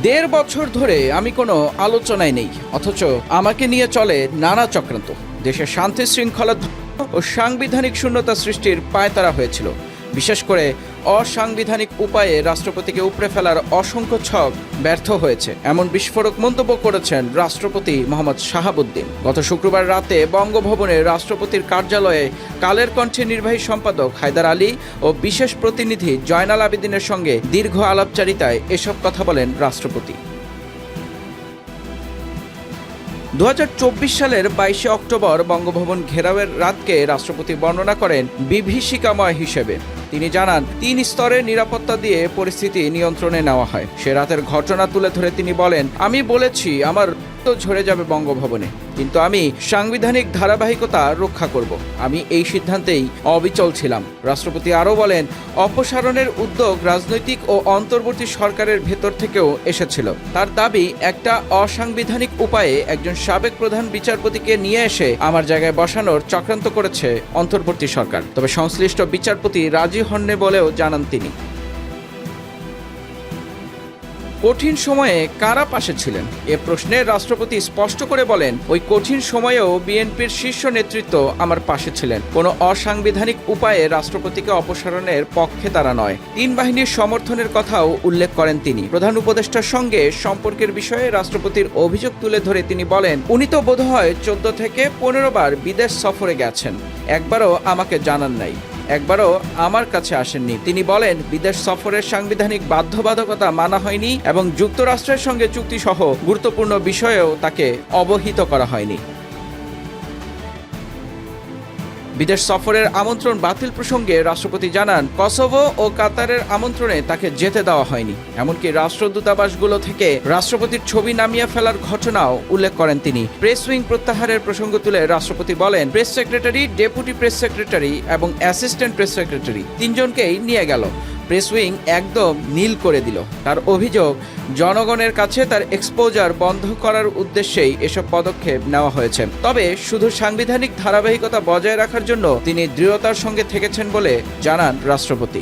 দেড় বছর ধরে আমি কোনো আলোচনায় নেই, অথচ আমাকে নিয়ে চলে নানা চক্রান্ত। দেশের শান্তি শৃঙ্খলা ও সাংবিধানিক শূন্যতা সৃষ্টির পায়তারা হয়েছিল। বিশেষ করে অসাংবিধানিক উপায়ে রাষ্ট্রপতিকে উপড়ে ফেলার অসংখ্য ছক ব্যর্থ হয়েছে, এমন বিস্ফোরক মন্তব্য করেছেন রাষ্ট্রপতি মোহাম্মদ শাহাবুদ্দিন। গত শুক্রবার রাতে বঙ্গভবনে রাষ্ট্রপতির কার্যালয়ে কালের কণ্ঠে নির্বাহী সম্পাদক হায়দার আলী ও বিশেষ প্রতিনিধি জয়নাল আবেদিনের সঙ্গে দীর্ঘ আলাপচারিতায় এসব কথা বলেন রাষ্ট্রপতি। 2024 সালের 22 অক্টোবর বঙ্গভবন ঘেরাওয়ের রাতকে রাষ্ট্রপতি বর্ণনা করেন বিভীষিকাময় হিসেবে। তিনি জানান 3 স্তরের নিরাপত্তা দিয়ে পরিস্থিতি নিয়ন্ত্রণে নেওয়া হয়। সে রাতের ঘটনা তুলে ধরে তিনি বলেন, আমি বলেছি আমার রক্ত ঝরে যাবে বঙ্গভবনে, কিন্তু আমি সাংবিধানিক ধারাবাহিকতা রক্ষা করব। আমি এই সিদ্ধান্তেই অবিচল ছিলাম। রাষ্ট্রপতি আরও বলেন, অপসারণের উদ্যোগ রাজনৈতিক ও অন্তর্বর্তী সরকারের ভেতর থেকেও এসেছিল। তার দাবি, একটা অসাংবিধানিক উপায়ে একজন সাবেক প্রধান বিচারপতিকে নিয়ে এসে আমার জায়গায় বসানোর চক্রান্ত করেছে অন্তর্বর্তী সরকার। তবে সংশ্লিষ্ট বিচারপতি রাজি হননি বলেও জানান তিনি। কঠিন সময়ে কারা পাশে ছিলেন এ প্রশ্নে রাষ্ট্রপতি স্পষ্ট করে বলেন, ওই কঠিন সময়েও বিএনপির শীর্ষ নেতৃত্ব আমার পাশে ছিলেন। কোনো অসাংবিধানিক উপায়ে রাষ্ট্রপতিকে অপসারণের পক্ষে তারা নয়। 3 বাহিনীর সমর্থনের কথাও উল্লেখ করেন তিনি। প্রধান উপদেষ্টার সঙ্গে সম্পর্কের বিষয়ে রাষ্ট্রপতির অভিযোগ তুলে ধরে তিনি বলেন, উনি তো বোধহয় 14 থেকে 15 বার বিদেশ সফরে গেছেন, একবারও আমাকে জানান নাই, একবারও আমার কাছে আসেননি। তিনি বলেন, বিদেশ সফরের সাংবিধানিক বাধ্যবাধকতা মানা হয়নি এবং যুক্তরাষ্ট্রের সঙ্গে চুক্তিসহ গুরুত্বপূর্ণ বিষয়েও তাকে অবহিত করা হয়নি। বিদেশ সফরের আমন্ত্রণ বাতিল প্রসঙ্গে রাষ্ট্রপতি জানান, কসোভো ও কাতারের আমন্ত্রণে তাকে যেতে দেওয়া হয়নি। এমনকি রাষ্ট্রদূতাবাসগুলো থেকে রাষ্ট্রপতির ছবি নামিয়ে ফেলার ঘটনাও উল্লেখ করেন তিনি। প্রেস উইং প্রত্যাহারের প্রসঙ্গ তুলে রাষ্ট্রপতি বলেন, press secretary, deputy press secretary এবং অ্যাসিস্ট্যান্ট প্রেস সেক্রেটারি 3 জনকেই নিয়ে গেল। প্রেস উইং একদম নীল করে দিল। তার অভিযোগ, জনগণের কাছে তার এক্সপোজার বন্ধ করার উদ্দেশ্যেই এসব পদক্ষেপ নেওয়া হয়েছে। তবে শুধু সাংবিধানিক ধারাবাহিকতা বজায় রাখার জন্য তিনি দৃঢ়তার সঙ্গে থেকেছেন বলে জানান রাষ্ট্রপতি।